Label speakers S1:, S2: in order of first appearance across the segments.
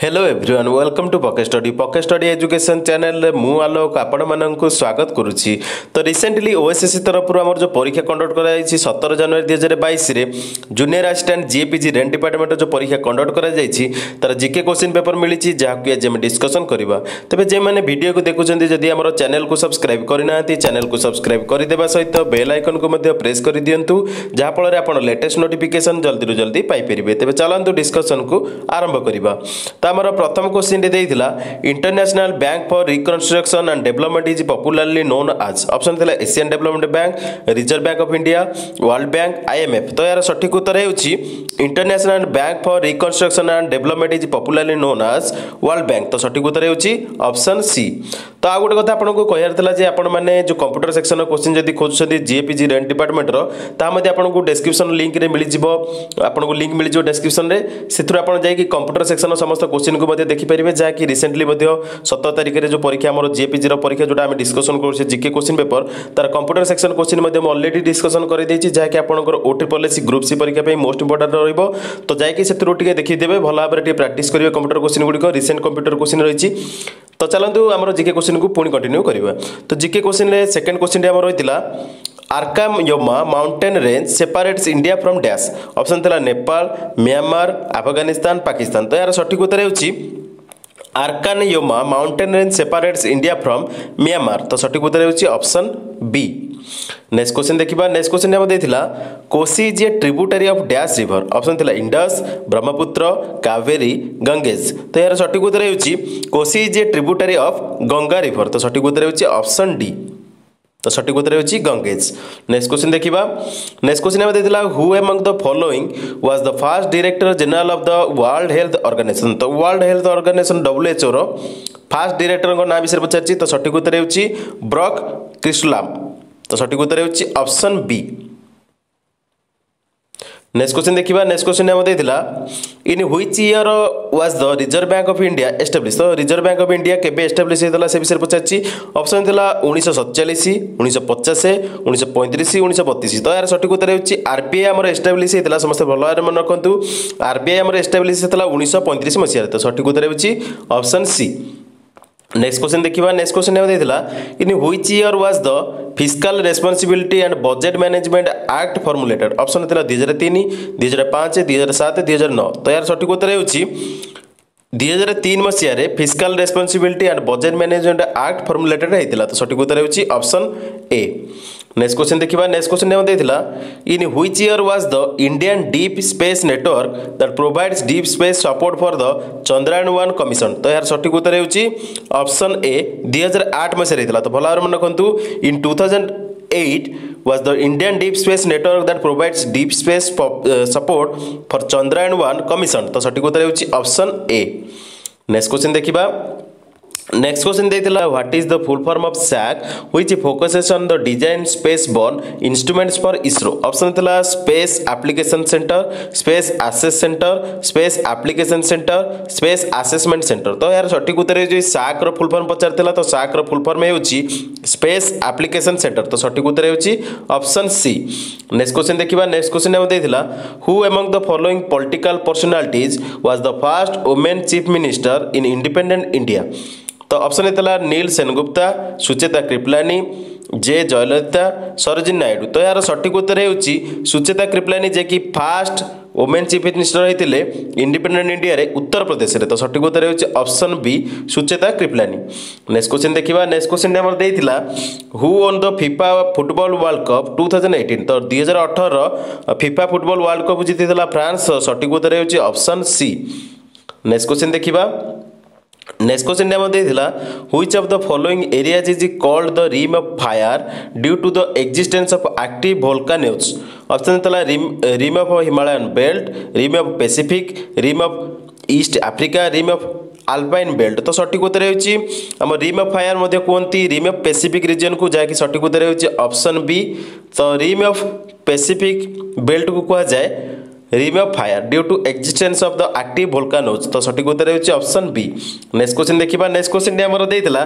S1: Hello everyone welcome to पके study education channel मु आलोक आपण मानक स्वागत करुच्ची। तो रिसेंटली ओएसएससी तरफ आम जो परीक्षा कंडक्ट कर 17 जनवरी 2022 रे junior assistant GPG rent department जो परीक्षा कंडक्ट कर जीके क्वेश्चन पेपर मिली जहाँकि आज डिस्कसन करवा। तेज जे मैंने वीडियो को देखुं जदि आम चैनल को सब्सक्राइब करना चैनल को सब्सक्राइब करदेवा सहित बेल आइकन को प्रेस कर दिंतु जहाँफल आप लेटेस्ट नोटिफिकेशन जल्दी जल्दी पाइपर। तेज चलतु डिस्कसन को आरंभ करवा। आमर प्रथम क्वेश्चन देइथिला international bank for reconstruction and development is popularly known as. Option थिला Asian development bank, reserve bank of India, world bank, IMF. तो यार सठिक उत्तर हेउची international bank for reconstruction and development is popularly known as world bank. तो सठिक उत्तर हेउची ऑप्शन सी। तो आ गोटे कथा आपको कहयार थिला जे आपण माने जो कंप्यूटर सेक्शन क्वेश्चन जदि खोजुछथि जीपीजी रेंट डिपार्टमेंट रो ता मध्ये आपको डिस्क्रिप्शन लिंक रे मिलि जिवो। आपको लिंक मिलि जिवो डिस्क्रिप्शन रे सेथुर आपण जाई कि कंप्यूटर सेक्शन समस्त क्वेश्चन को देखिपारे जहाँकि रिसेंटली 17 तारिख में जो परीक्षा आम जीपीजी परीक्षा जो आम डिस्कसन कर जीके क्वेश्चन पेपर तार computer section question already discussion कर जहाँकि आपंकर ओट्रिपल ग्रुप सी परीक्षा मोस्ट इंपोर्टेंट रही। तो जाकि से देखीदे भल भाव में प्राक्ट करेंगे कंप्यूटर क्वेश्चन गुड़िक रिसेंट कंप्यूटर क्वेश्चन रही। तो चलतु आम जीके क्वेश्चन को पुणी कंटिन्यू करवा। तो जीके क्वेश्चन सेकेंड क्वेश्चन आम रही Arakan Yoma mountain range separates India from dash. Option था नेपाल, म्यांमार, अफगानिस्तान, पाकिस्तान। तो यार सठिक उत्तर होची Arakan Yoma mountain range separates India from Myanmar. तो सठिक उत्तर होची ऑप्शन बी। नेक्स्ट क्वेश्चन देखिबा। नेक्स्ट क्वेश्चन हम देथिला Kosi is a tributary of dash river. Option थिला इंडस, ब्रह्मपुत्र, कावेरी, गंगेज। तो यार सठिक उत्तर होची Kosi is a tributary of Ganga river. तो सठिक उत्तर होची ऑप्शन डी। तो सठिक उत्तर होची गंगेज। नेक्स्ट क्वेश्चन देखिबा। नेक्स्ट क्वेश्चन हम देथिला who among the following was the first director general of the world health organisation. तो वर्ल्ड हेल्थ ऑर्गेनाइजेशन WHO रो फर्स्ट डायरेक्टर को नाम विषय पचारछि। तो सठिक उत्तर होची ब्रॉक क्रिस्टलाम। तो सठिक उत्तर होची ऑप्शन बी। नेक्स्ट क्वेश्चन देखिबा। नेक्स्ट क्वेश्चन हम देथिला in which year was the reserve bank of India establish. तो रिजर्व बैंक ऑफ इंडिया केबे एस्टाब्लिश हेतला से विषय पचारछि। ऑप्शन थिला 1947, 1950, 1935, 1932। तो यार सठिक उत्तर होची आरबीआई हमर एस्टाब्लिश हेतला। समस्त भलो भाबरे मन रखंतु आरबीआई हमर एस्टाब्लिश हेतला 1935 मसिया। तो सठिक उत्तर होची ऑप्शन सी। नेक्स्ट क्वेश्चन देखिबा। नेक्स्ट क्वेश्चन हम देथिला in which year was the fiscal responsibility and budget management act formulated. Option थिला 2003, 2005, 2007, 2009। तो यार सठिक उत्तर होची 2003 मसिया रे fiscal responsibility and budget management act formulated हेतिला। तो सठिक उत्तर होची ऑप्शन ए। नेक्स्ट क्वेश्चन देखिबा। नेक्स्ट क्वेश्चन हम देथिला in which year was the Indian deep space network that provides deep space support for the Chandrayaan one commission. तो यार सठिक उत्तर होची ऑप्शन ए 2008 मसिया हेतिला। तो भलो भाबरे मन रखंतु इन 2008 was the Indian Deep Space Network that provides deep space support for Chandrayaan-1 commission। तो सठिक उत्तर होची ऑप्शन ए। नेक्स्ट क्वेश्चन देखिबा। नेक्स्ट क्वेश्चन देथिला what is the full form of SAC which focuses on the design space borne instruments for ISRO. Option थिला space application centre, space access centre, space application centre, space assessment centre. तो यार सठिक उत्तर है जो SAC रो full form पचारथिला। तो SAC रो फुल फॉर्म हेउची स्पेस एप्लीकेशन सेंटर। तो सठिक उत्तर हेउची ऑप्शन सी। नेक्स्ट क्वेश्चन देखिबा। नेक्स्ट क्वेश्चन हम देथिला who among the following political personalities was the first women chief minister in independent India. तो ऑप्शन है नील सेनगुप्ता, सुचेता कृपलानी, जे जयललिता, सरोजिनी नायडू। तो यार सठिक उत्तर होची सुचेता कृपलानी जे कि फास्ट वुमेन चीफ मिनिस्टर होते इंडिपेंडेंट इंडिया रे उत्तर प्रदेश रे। तो सठिक उत्तर होची option B Sucheta Kripalani. Next question देखिबा। नेक्स्ट क्वेश्चन हमर देथिला who won the FIFA football world cup 2018। तो 2018 फीफा फुटबॉल वर्ल्ड कप जीतिला फ्रांस। सठिक उत्तर होची ऑप्शन सी। नेक्स्ट क्वेश्चन देखिबा। नेक्स्ट क्वेश्चन हम देथिला which of the following areas is called the rim of fire due to the existence of active volcanoes. Option था rim of Himalayan belt, rim of Pacific, rim of east Africa, rim of alpine belt. तो सठिक उत्तर होची हम rim of fire मध्ये कोनती rim of Pacific region को जाकि सठिक उत्तर होची ऑप्शन बी। तो रिम ऑफ पैसिफिक बेल्ट को कहा जाए ring of fire due to existence of the active volcanoes तो सठिक उत्तर होची ऑप्शन बी। नेक्स्ट क्वेश्चन देखिबा नेक्स्ट क्वेश्चन हमर देइतला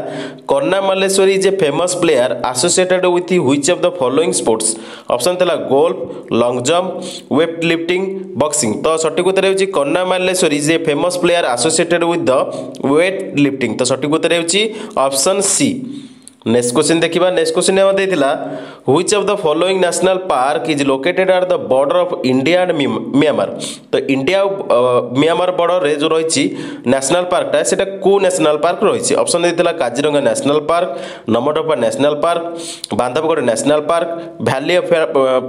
S1: Karnam Malleswari is a famous player associated with which of the following sports option तला golf long jump weight lifting boxing तो सठिक उत्तर होची Karnam Malleswari is a famous player associated with the weight lifting तो सठिक उत्तर होची ऑप्शन सी। नेक्स्ट क्वेश्चन देखिबा नेक्स्ट क्वेश्चन हम देइतला which of the following national park is located at the border of India and Myanmar तो इंडिया म्यांमार बॉर्डर रे जो रहिछि नेशनल पार्कटा सेटा को नेशनल पार्क रहिछि ऑप्शन देइतला Kaziranga national park Namdapha national park Bandhavgarh national park valley of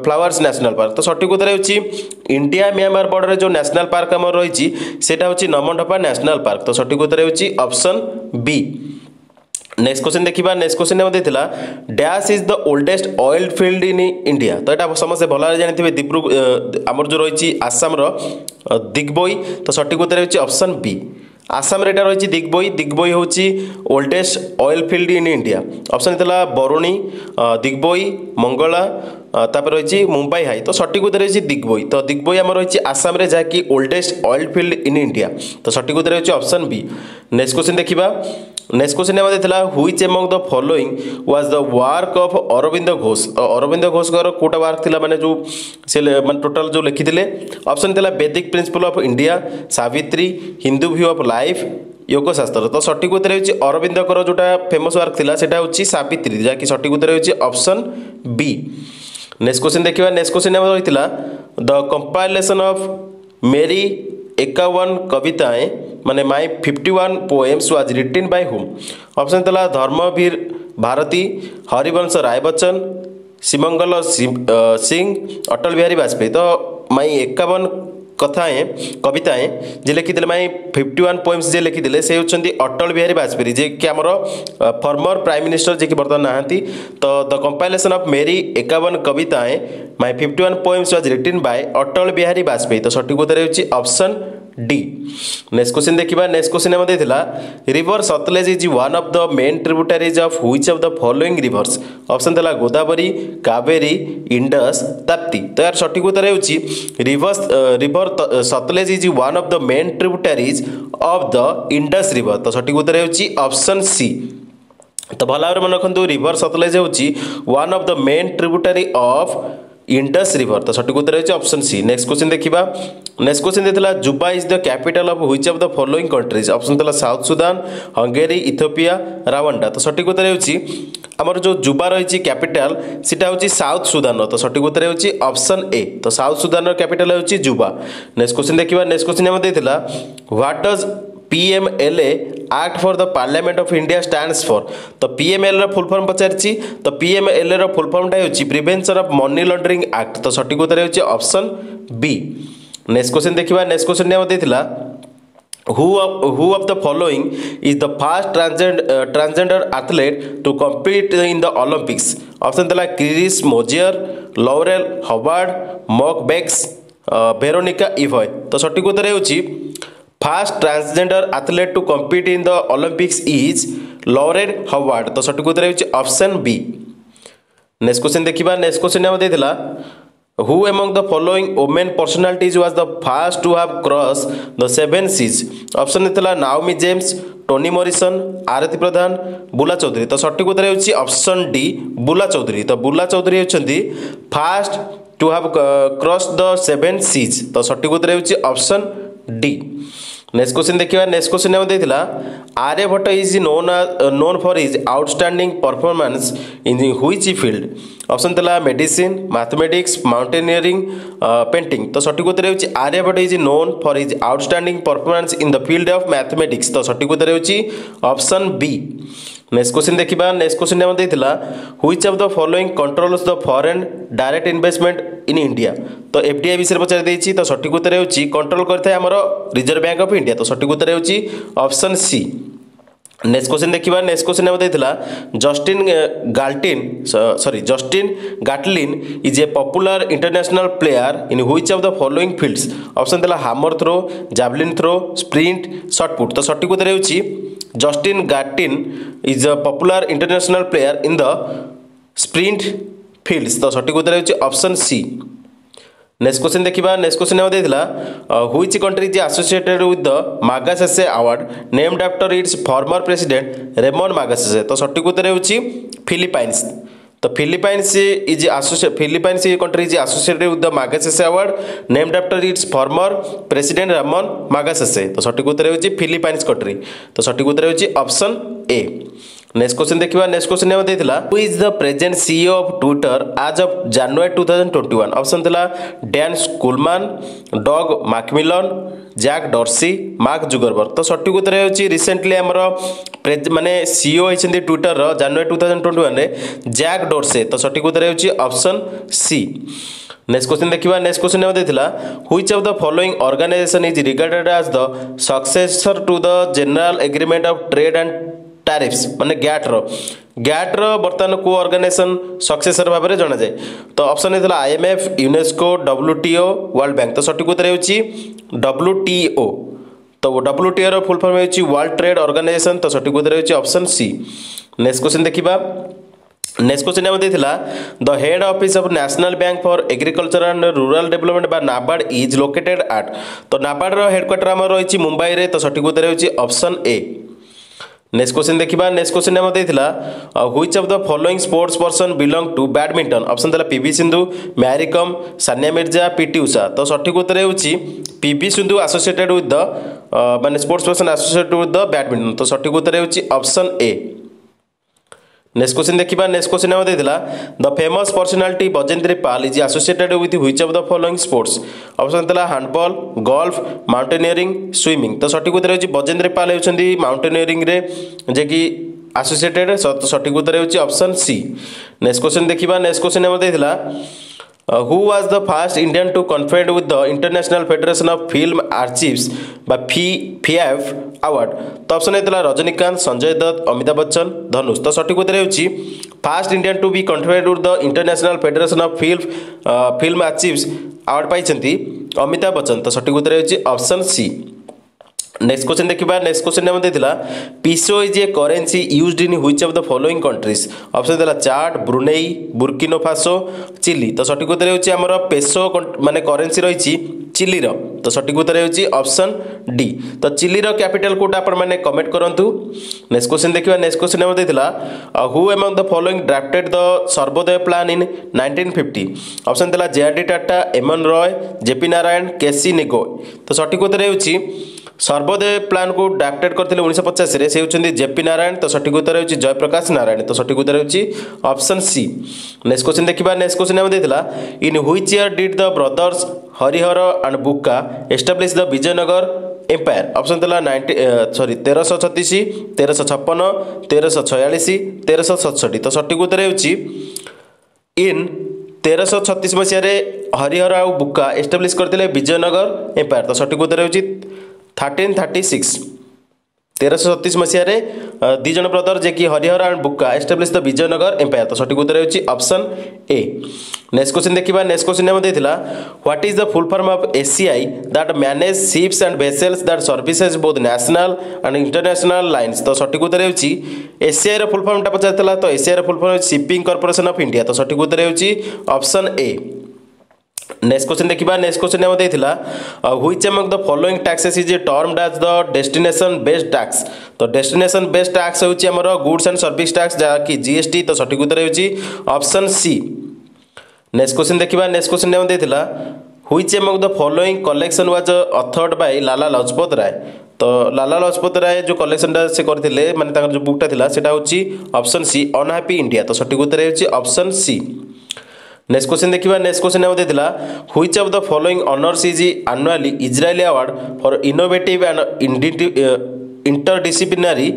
S1: flowers national park तो सठिक उत्तर होछि इंडिया म्यांमार बॉर्डर रे जो नेशनल पार्क हमर रहिछि सेटा होछि नमडोपा नेशनल पार्क तो सठिक उत्तर होछि ऑप्शन बी। नेक्स्ट क्वेश्चन देखिबा नेक्स्ट क्वेश्चन हम देथिला dash is the oldest oil field in India तो एटा समस्त भल जानिथिबे दिब्रुगढ़ हमर जो रहिछि आसाम रो दिग्बोई तो सठिक उत्तर होछि ऑप्शन बी। आसाम रे एटा रहिछि दिग्बोई दिग्बोई होछि oldest oil field in India option देला बरुणी दिग्बोई मंगला तापर रहिछि मुंबई हाई तो सठिक उत्तर होछि दिग्बोई तो दिग्बोई हमर रहिछि आसाम रे जाकी oldest oil field in India तो सठिक उत्तर होछि ऑप्शन बी। नेक्स्ट क्वेश्चन देखिबा नेक्स्ट क्वेश्चन हम देथिला which among the following was the work of Arvind Ghosh Arvind Ghosh कर कोटा वर्क थिला माने जो से माने टोटल जो लिखिथिले ऑप्शन देला वैदिक principle of India Savitri Hindu view of life योग शास्त्र तो सठिक उत्तर होछि अरविंद कर जोटा फेमस वर्क थिला सेटा होछि सावित्री जाकी सठिक उत्तर होछि ऑप्शन बी। नेक्स्ट क्वेश्चन देखिबा नेक्स्ट क्वेश्चन हम रहितला the compilation of Meri 51 Kavitayen माने my 51 poems was written by whom option तला धर्मवीर भारती हरिवंश राय बच्चन सिमंगल सिंह अटल बिहारी वाजपेयी तो माय 51 कथाएं कविताएं जे लिखिले माय 51 पोएम्स जे लिखिले से होचंदी अटल बिहारी वाजपेयी जे कि हमर फॉर्मर प्राइम मिनिस्टर जे कि वर्तमान नाहंती तो the compilation of Meri 51 Kavitayen my 51 poems was written by Atal Bihari Vajpayee तो सठिक उत्तर होची ऑप्शन डी। नेक्स्ट क्वेश्चन देखिबा नेक्स्ट क्वेश्चन हम देथिला river Sutlej is one of the main tributaries of which of the following rivers option देला गोदावरी कावेरी इंडस ताप्ती तो यार सठिक उत्तर होची river Sutlej is one of the main tributaries of the Indus river तो सठिक उत्तर होची ऑप्शन सी। तो भल भाव मन रखु रिवर सतलेज होची one of the main tributary of Indus river तो सठिक उत्तर होची ऑप्शन सी। नेक्स्ट क्वेश्चन देखिबा नेक्स्ट क्वेश्चन देथिला Juba is the capital of which of the following countries option देला south Sudan Hungary Ethiopia Rwanda तो सठिक उत्तर होची हमर जो जुबा रहिछि कैपिटल सेटा होची साउथ सुदान तो सठिक उत्तर होची ऑप्शन ए तो साउथ सुदान रो कैपिटल होची जुबा। नेक्स्ट क्वेश्चन देखिबा नेक्स्ट क्वेश्चन हम देथिला what does PMLA Act for the Parliament of India stands for तो PMLA रो फुल फॉर्म पचारछि तो PMLA रो फुल फॉर्म टा होछि prevention of money laundering act तो सठिक उत्तर होछि ऑप्शन बी। नेक्स्ट क्वेश्चन देखिबा नेक्स्ट क्वेश्चन ने देथिला who of the following is the first transgender athlete to compete in the Olympics option देला Chris Mosier Laurel Hubbard Mack Beggs Veronica Ivy तो सठिक उत्तर होछि first transgender athlete to compete in the Olympics is Laurel Hubbard तो सठिक उत्तर होछि option B. Next question देखिबा नेक्स्ट क्वेश्चन हम देथिला who among the following women personalities was the first to have crossed the 7 seas option देथिला Naomi James Toni Morrison Arati Pradhan Bula Chaudhuri तो सठिक उत्तर होछि ऑप्शन डी बुला चौधरी तो बुला चौधरी होछंदी first to have cross the 7 seas तो सठिक उत्तर होछि ऑप्शन डी। नेक्स्ट क्वेश्चन देखिबा नेक्स्ट क्वेश्चन हम देथिला Aryabhata is known for his outstanding performance in which field option देला मेडिसिन मैथमेटिक्स माउंटेनियरिंग पेंटिंग तो सठिक उत्तर होछि Aryabhata is known for his outstanding performance in the field of mathematics तो सठिक उत्तर होछि ऑप्शन बी। नेक्स्ट क्वेश्चन देखिबा नेक्स्ट क्वेश्चन हम देथिला which of the following controls the foreign direct investment in India तो एफडीआई विषय पचार देछि तो सठिक उत्तर होछि कंट्रोल करथाय हमरो रिजर्व बैंक ऑफ इंडिया तो सठिक उत्तर होछि ऑप्शन सी। नेक्स्ट क्वेश्चन देखिबा नेक्स्ट क्वेश्चन हम देथिला Justin Gatlin is a popular international player in which of the following fields option देला hammer throw javelin throw sprint shot put तो सठिक उत्तर होछि Justin Gatlin is a popular international player in the sprint fields तो सठिक उत्तर होछि option C. Next question देखिबा नेक्स्ट क्वेश्चन हम देथिला which country is associated with the Magsaysay award named after its former president Ramon Magsaysay तो सटीक उत्तर होची फिलीपाइंस तो Philippines country is associated with the Magsaysay award named after its former president Ramon Magsaysay तो सटीक उत्तर होची Philippines country तो सटीक उत्तर होची ऑप्शन ए नेक्स्ट क्वेश्चन देखिबा नेक्स्ट क्वेश्चन हम देथिला who is the present CEO of Twitter as of January 2021 option थिला Dan Schulman Doug McMillon Jack Dorsey Mark Zuckerberg तो सटीक उत्तर होची रिसेंटली हमर माने सीईओ होइछन्ती ट्विटर रो जनवरी 2021 रे जैक डॉर्सी तो सटीक उत्तर होची ऑप्शन सी नेक्स्ट क्वेश्चन देखिबा नेक्स्ट क्वेश्चन हम देथिला which of the following organisation is regarded as the successor to the general agreement of trade and tariffs माने गैट रो बर्तमान को ऑर्गेनाइजेशन सक्सेसर भाव में जाना जाए तो ऑप्शन है IMF UNESCO WTO world bank तो सटीक उत्तर होची डब्ल्यूटीओ तो डब्ल्यूटीओ रो फुल फॉर्म होची वर्ल्ड ट्रेड ऑर्गेनाइजेशन तो सटीक उत्तर होची ऑप्शन सी नेक्स्ट क्वेश्चन देखिबा नेक्स्ट क्वेश्चन हम देथिला the head office of national bank for agriculture and rural development बा नाबार्ड इज लोकेटेड एट तो नाबार्ड रो हेडक्वार्टर हमर रहिछि मुंबई रे तो सटीक उत्तर होची ऑप्शन ए नेक्स्ट क्वेश्चन देखिबा नेक्स्ट क्वेश्चन हम देथिला which of the following sports person belong to badminton option देला पीवी सिंधु मैरी कॉम सानिया मिर्जा पीटी उषा तो सटीक उत्तर होची PV Sindhu associated with the माने sports person associated with the badminton तो सटीक उत्तर होची ऑप्शन ए नेक्स्ट क्वेश्चन देखिबा नेक्स्ट क्वेश्चन हम देथिला the famous personality Bachendri Pal is associated with which of the following sports option देला हैंडबॉल गोल्फ माउंटेनियरिंग स्विमिंग तो सटीक उत्तर होची बजेंद्री पाल होचंदी माउंटेनियरिंग रे जे कि एसोसिएटेड तो सटीक उत्तर होची ऑप्शन सी नेक्स्ट क्वेश्चन देखिबा नेक्स्ट क्वेश्चन हम देथिला who was the first Indian to conferred with the International Federation of Film Archives by FIAF award तो ऑप्शन है रजनीकांत संजय दत्त अमिताभ बच्चन धनुष तो सटीक उत्तर होची first Indian to be conferred with the international federation of film archives award पाइछन्ती अमिताभ बच्चन तो सटीक उत्तर होची ऑप्शन सी नेक्स्ट क्वेश्चन देखिबा नेक्स्ट क्वेश्चन हम देथिला peso is a currency used in which of the following countries option देला Chad Brunei Burkina Chile तो सटीक उत्तर होची हमर पेसो माने करेंसी रहिछि चिली रो तो सटीक उत्तर होची ऑप्शन डी तो चिली रो कैपिटल कोटा आपण माने कमेंट करंतु नेक्स्ट क्वेश्चन देखिबा नेक्स्ट क्वेश्चन हम देथिला who among the following drafted the Sarvodaya plan in 1950 option देला जेआरडी टाटा एमएन रॉय जेपी नारायण केसी नेगो तो सटीक उत्तर होची सर्वोदय प्लान को ड्राफ्टेड करथिले 1950 रे से होचंदी जेपी नारायण तो सटीक उत्तर होची जयप्रकाश नारायण तो सटीक उत्तर होची ऑप्शन सी नेक्स्ट क्वेश्चन देखिबा नेक्स्ट क्वेश्चन हम देथिला in which year did the brothers Harihara and Bukka establish the Vijayanagara empire option देला 1336 1356 1346 1367 तो सटीक उत्तर होची इन 1336 मसिया रे हरिहर आ बुक्का एस्टैब्लिश करथिले विजयनगर एम्पायर तो सटीक उत्तर होची 1336 1337 मसीह दी जन ब्रदर जे कि Harihara and Bukka establish the Vijayanagara empire तो सटीक उत्तर होची ऑप्शन ए नेक्स्ट क्वेश्चन देखिबा नेक्स्ट क्वेश्चन हम देथिला what is the full form of ACI that manage ships and vessels that services both national and international lines तो सटीक उत्तर होची एसीआई रो फुल फॉर्म टा पचारतला तो एसीआई रो full form shipping corporation of India तो सटीक उत्तर होची ऑप्शन ए नेक्स्ट क्वेश्चन देखिबा नेक्स्ट क्वेश्चन हम देथिला which among the following taxes is termed as the destination based tax तो डेस्टिनेशन बेस्ड टैक्स होची हमर गुड्स एंड सर्विस टैक्स जा कि जीएसटी तो सटीक उत्तर होची ऑप्शन सी नेक्स्ट क्वेश्चन देखिबा नेक्स्ट क्वेश्चन हम देथिला which among the following collection was authored by Lala Lajpat Rai तो लाला लाजपत राय जो कलेक्शन से करथिले माने ताकर जो बुकटा थिला सेटा होची ऑप्शन सी अनहैप्पी इंडिया तो सटीक उत्तर होची ऑप्शन सी नेक्स्ट क्वेश्चन देखिबा नेक्स्ट क्वेश्चन हम देथिला which of the following honours is annually Israeli award for innovative and interdisciplinary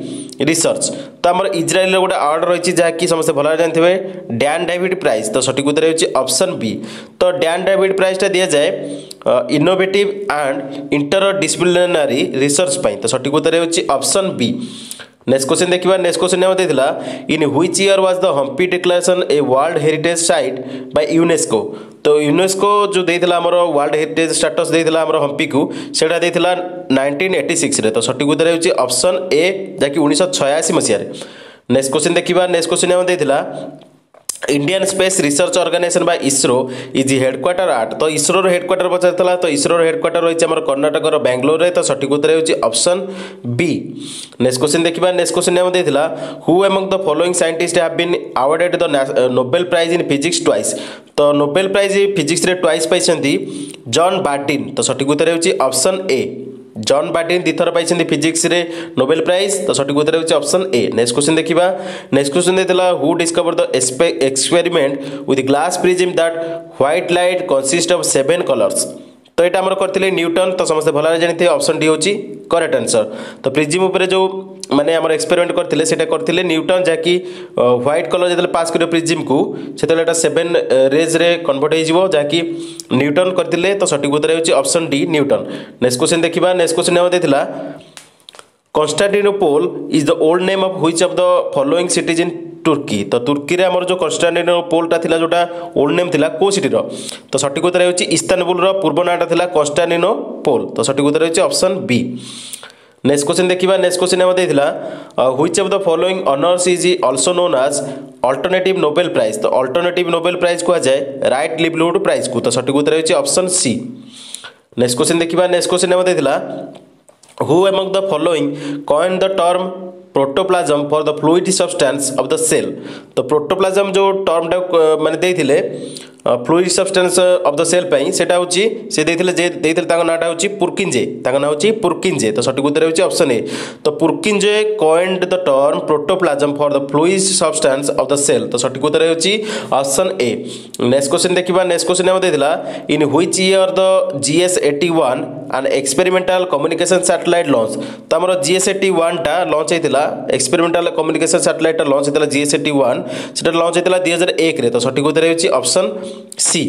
S1: research तो हमर इजराइल रो गोटे अवार्ड रही जहाँ कि समस्त भल जानते डैन डेविड प्राइज तो सटीक उत्तर होची ऑप्शन बी तो डैन डेविड प्राइज टा दिया जाए इनोवेटिव एंड इंटरडिसिप्लिनरी रिसर्च पई तो सटीक उत्तर होची ऑप्शन बी नेक्स्ट क्वेश्चन देखिबा नेक्स्ट क्वेश्चन हम देथिला in which year was the Hampi declaration a world heritage site by UNESCO तो यूनेस्को जो देथिला हमर वर्ल्ड हेरिटेज स्टेटस देथिला हमर हम्पी को सेटा देथिला 1986 रे तो सटीक उत्तर होची ऑप्शन ए जाकि 1986 मसिया रे नेक्स्ट क्वेश्चन देखिबा नेक्स्ट क्वेश्चन हम देथिला इंडियन स्पेस रिसर्च ऑर्गेनाइजेशन बा इसरो इज हेडक्वार्टर आट तो इसरो हेडक्वार्टर पचार तो इसरो हेडक्वार्टर रही है कर्णाटक बेंगलोर रे तो सठिक उत्तर होची ऑप्शन बी। नेक्स्ट क्वेश्चन देखिबा नेक्स्ट क्वेश्चन हम देथिला who among the following scientist have been awarded the Nobel prize in physics twice तो नोबेल प्राइज फिजिक्स रे ट्वाइस पाइछंती जॉन बार्डिन तो सठिक उत्तर होची ऑप्शन ए। जॉन बार्डिन दिथर पाइछंती फिजिक्स रे नोबेल प्राइज तो सठिक उत्तर होची ऑप्शन ए। नेक्स्ट क्वेश्चन देखिबा नेक्स्ट क्वेश्चन देथिला who discover the experiment with glass prism that white light consist of 7 colours तो यहाँ आमर करते न्यूटन तो समस्त भल जानी ऑप्शन डी होची करेक्ट आंसर। तो प्रिज्म उपर जो माने आमर एक्सपेरिमेंट करते सेटा करते न्यूटन जहाँकि व्हाइट कलर जो पास कर प्रिज्म को से 7 रेज रे कन्वर्ट हो जहाँकि न्यूटन करते तो सठिक उत्तर होची option D Newton. Next question देखिबा नेक्स्ट क्वेश्चन हम देथिला Constantinople is the old name of which of the following cities in Turkey तो तुर्की रे हमर जो कॉन्स्टेंटिनोपल टा थिला जोटा ओल्ड नेम थिला को सिटी रो तो सठिक उत्तर होची इस्तानबुल रो पूर्व नाटा थिला कॉन्स्टेंटिनोपल तो सठिक उत्तर होची ऑप्शन बी। नेक्स्ट क्वेश्चन देखिबा नेक्स्ट क्वेश्चन हम देथिला which of the following honours is also known as alternative Nobel prize तो अल्टरनेटिव नोबेल प्राइज को जाए राइट लिवलीहुड प्राइज को तो सठिक उत्तर होची ऑप्शन सी। नेक्स्ट क्वेश्चन देखिबा नेक्स्ट क्वेश्चन हम देथिला who among the following coined the term protoplasm for the fluid substance of the cell तो प्रोटोप्लाज्म जो टर्म माने देथिले fluid substance of the cell पई सेटा होची से देथिले ताको नाटा होची पुर्किंजे ताको ना होची पुर्किंजे तो सठिक उत्तर होची ऑप्शन ए। तो Purkinje coined the term protoplasm for the fluid substance of the cell तो सठिक उत्तर होची ऑप्शन ए। नेक्स्ट क्वेश्चन देखिबा नेक्स्ट क्वेश्चन हम देथिला in which year the GS81 an experimental communication satellite launch तो हमर GS81 टा लॉन्च हेतिला एक्सपेरिमेंटल कम्युनिकेशन सैटेलाइट लॉन्च हेतिला GS81 सेटा लॉन्च हेतिला 2001 रे तो सठिक उत्तर होची ऑप्शन सी।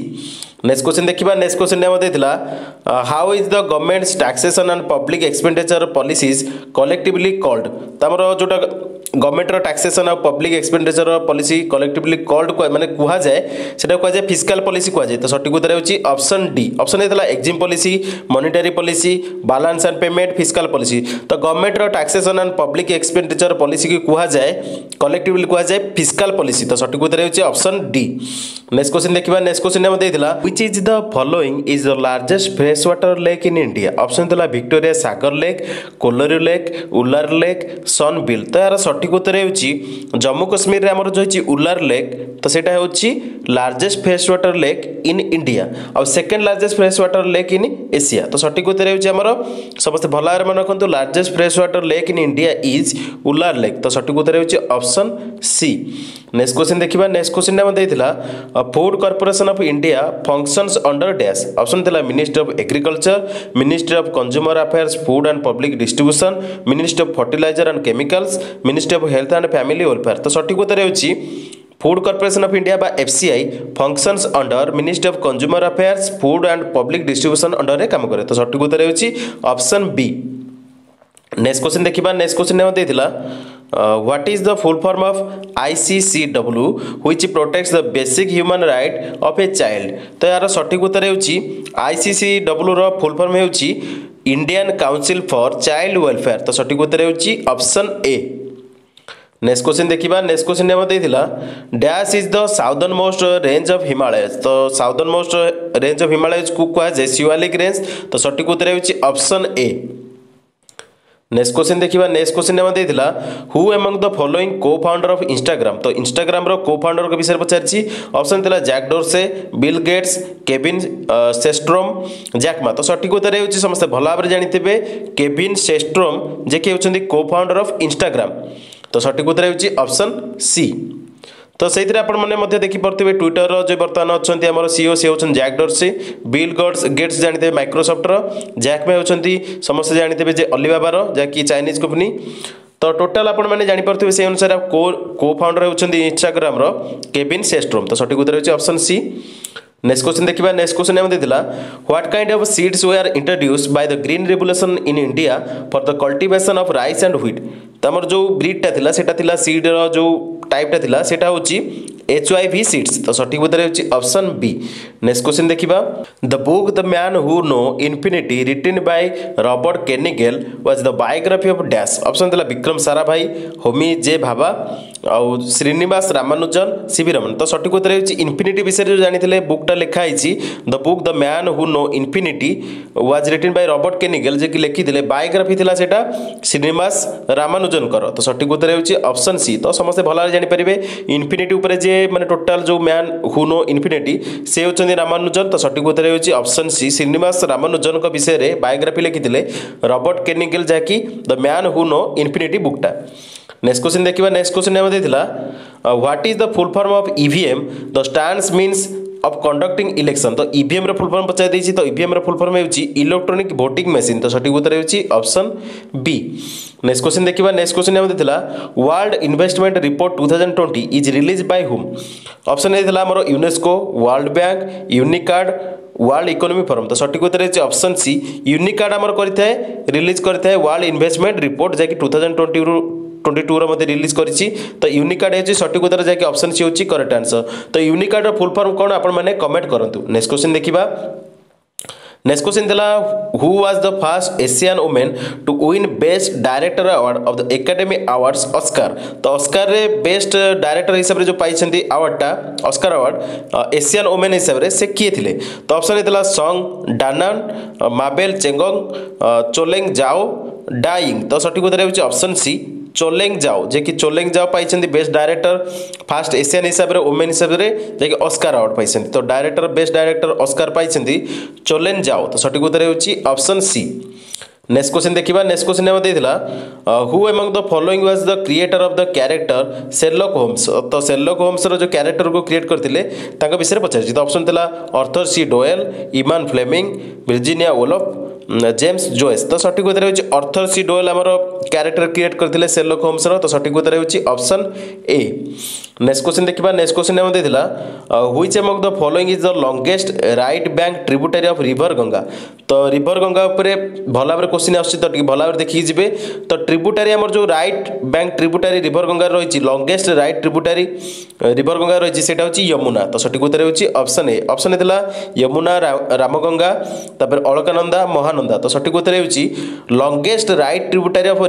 S1: नेक्स्ट क्वेश्चन देखिबा नेक्स्ट क्वेश्चन हम देथिला how is the governments taxation and public expenditure policies collectively called तो हमर जोटा गवर्नमेंट रो टैक्सेशन और public expenditure policy collectively called माने कुहा जाए सेटा कुहा जाए फिस्कल पॉलिसी कुहा जाए तो सठिक उत्तर होची ऑप्शन डी। ऑप्शन हेतला EXIM policy monetary policy balance and payment fiscal policy तो गवर्नमेंट रो taxation and public expenditure policy की कुहा जाए कलेक्टिवली कुहा जाए फिस्कल पॉलिसी तो सठिक उत्तर होची ऑप्शन डी। नेक्स्ट क्वेश्चन देखिबा नेक्स्ट क्वेश्चन हम देथिला which is the following is the largest fresh water lake in India option देला Victoria Sagar lake Kolleru lake Wular lake सनबिल तो यार सठिक उत्तर होची जम्मू कश्मीर रे हमर जो होची उल्लार लेक तो सेटा होची largest fresh water lake in India और second largest fresh water lake in Asia तो सठिक उत्तर होची हमर समस्त भलारे मन रखंतु largest fresh water lake in India is Wular lake तो सठिक उत्तर होची ऑप्शन सी। नेक्स्ट क्वेश्चन देखिबा नेक्स्ट क्वेश्चन हम देथिला food corporation of India functions under dash option थिला ministry of agriculture ministry of consumer affairs food and public distribution ministry of fertilizer and chemicals ministry of health and family welfare तो सठिक उत्तर होची food corporation of India बा FCI functions under ministry of consumer affairs food and public distribution under रे काम करे तो सठिक उत्तर होची ऑप्शन बी। नेक्स्ट क्वेश्चन देखिबा नेक्स्ट क्वेश्चन हम देथिला what is the full form of ICCW which protects the basic human right of a child तो यार सठिक उत्तर होची ICCW रो फुल फॉर्म होची Indian council for child welfare तो सठिक उत्तर होची ऑप्शन ए। नेक्स्ट क्वेश्चन देखिबा नेक्स्ट क्वेश्चन हम देथिला dash is the southern most range of Himalayas तो southern most range of Himalayas को कहा जाय शिवालिक रेंज तो सठिक उत्तर होची ऑप्शन ए। नेक्स्ट क्वेश्चन देखिबा नेक्स्ट क्वेश्चन हम देथिला who among the following co founder of Instagram तो इंस्टाग्राम रो को फाउंडर के विषय पचारछि ऑप्शन थिला Jack Dorsey Bill Gates Kevin Systrom Jack Ma तो सठिक उत्तर होची समस्त भला भाबरे जानिथिबे केविन सेस्ट्रोम जे के होचंदी को फाउंडर ऑफ इंस्टाग्राम तो सठिक उत्तर होची ऑप्शन सी। तो से आपने देखिपे ट्विटर जो बर्तमान अच्छा आम सीओ सी होती जैक डोर्से बिल गेट्स जानते माइक्रोसॉफ्टर जैक में होती समस्त जानते जे अलीबाबार जहाँकि चाइनीज कंपनी तो टोटाल आपने जापे से अनुसार को फाउंडर होती इंस्टाग्राम केविन सेस्ट्रोम तो सठिक उत्तर होची ऑप्शन सी। नेक्स्ट क्वेश्चन देखिबा नेक्स्ट क्वेश्चन हम देथिला what kind of seeds were introduced by the green revolution in India for the cultivation of rice and wheat तमर जो ब्रीड टा थिला सेटा थिला सीड रो जो टाइप टा थिला सेटा होची HIV सीड्स तो सठिक उत्तर होची ऑप्शन बी। नेक्स्ट क्वेश्चन देखिबा the book the man who know infinity written by Robert Kanigel was the biography of dash option थिला विक्रम साराभाई होमी जे भाभा आउ श्रीनिवास रामानुजन सीवी रमन। तो सठिक उत्तर होची इन्फिनिटी विषय जो जानिथिले बुकटा लिखा आइछि the book the man who know infinity was written by Robert Kanigel जे कि लिखिथिले बायोग्राफी थिला सेटा श्रीनिवास रामानुजन कर। तो सठिक उत्तर होची ऑप्शन सी। तो समस्त भल जानि परिबे इन्फिनिटी ऊपर जे माने टोटल जो मैन हु नो इन्फिनिटी से होचंदी रामानुजन। तो सठिक उत्तर होची ऑप्शन सी श्रीनिवास रामानुजन को विषय रे बायोग्राफी लिखिथिले रॉबर्ट केनिगेल जे कि the man who know infinity बुकटा। नेक्स्ट क्वेश्चन देखिबा। नेक्स्ट क्वेश्चन ने देथिला what is the full form of EVM the stands means of conducting election. तो ईवीएम रो फुल फॉर्म पचाई देछि। तो ईवीएम रो फुल फॉर्म हेउची इलेक्ट्रॉनिक वोटिंग मशीन। तो सठिक उत्तर हेउची ऑप्शन बी। नेक्स्ट क्वेश्चन देखिबा। नेक्स्ट क्वेश्चन ने देथिला world investment report 2020 is release by whom. ऑप्शन देथिला हमरो UNESCO, world bank, UNCTAD, world economy forum. तो सठिक उत्तर है ऑप्शन सी यूनिकार्ड हमर करथाय रिलीज करथाय वर्ल्ड इन्वेस्टमेंट रिपोर्ट जे कि 2022 मध्ये रिलीज करिछि। तो यूनिकार्ड है सठिक उत्तर जे कि ऑप्शन सी होची करेक्ट आंसर। तो यूनिकार्ड रो फुल फॉर्म कोन आपण माने कमेंट करंतु। नेक्स्ट क्वेश्चन देखिबा। नेक्स्ट क्वेश्चन दिला who was the first Asian women to win best director award of the academy awards Oscar. तो ऑस्कार रे बेस्ट डायरेक्टर हिसाब रे जो पाइछंती अवार्डटा ऑस्कार अवार्ड एशियन वुमेन हिसाब रे से किए थिले। तो ऑप्शन दिला सॉन्ग डानान, माबेल चेंगोंग, चोलेंग जाओ, डाइंग। तो सठिक उत्तर होची ऑप्शन सी चोलेंग जाओ जे कि चोलेंग जाओ पाइछंती बेस्ट डायरेक्टर फास्ट एशियन हिसाब रे वुमेन हिसाब रे जे कि ऑस्कार अवार्ड पाइछंती। तो डायरेक्टर बेस्ट डायरेक्टर ऑस्कार पाइछंती चोलेंग जाओ। तो सठिक उत्तर होची ऑप्शन सी। नेक्स्ट क्वेश्चन देखिबा। नेक्स्ट क्वेश्चन ने देथिला who among the following was the creator of the character Sherlock Holmes. तो शेरलॉक होम्स रो जो कैरेक्टर को क्रिएट करथिले तांका विषय रे पचारछि। तो ऑप्शन थिला Arthur C Doyle, Ian Fleming, Virginia Woolf, James Joyce. तो सठिक उत्तर होची आर्थर सी डोएल हमरो कैरेक्टर क्रिएट करथिले शेरलॉक होम्स रो। तो सठिक उत्तर होची ऑप्शन ए। नेक्स्ट क्वेश्चन देखिबा। नेक्स्ट क्वेश्चन ने देथिला which among the following is the longest right bank tributary of river Ganga. तो रिवर गंगा ऊपर भला भाबरे क्वेश्चन आछि तो टिक भला भाबरे देखि जिवे। तो ट्रिब्यूटरी हमर जो right bank tributary river Ganga रहिछि longest right tributary river Ganga रहिछि सेटा होछि यमुना। तो सठिक उत्तर होछि ऑप्शन ए। ऑप्शन देला यमुना, रामगंगा, तापर अलकानंदा, महानंदा। तो सठिक उत्तर होछि longest right tributary of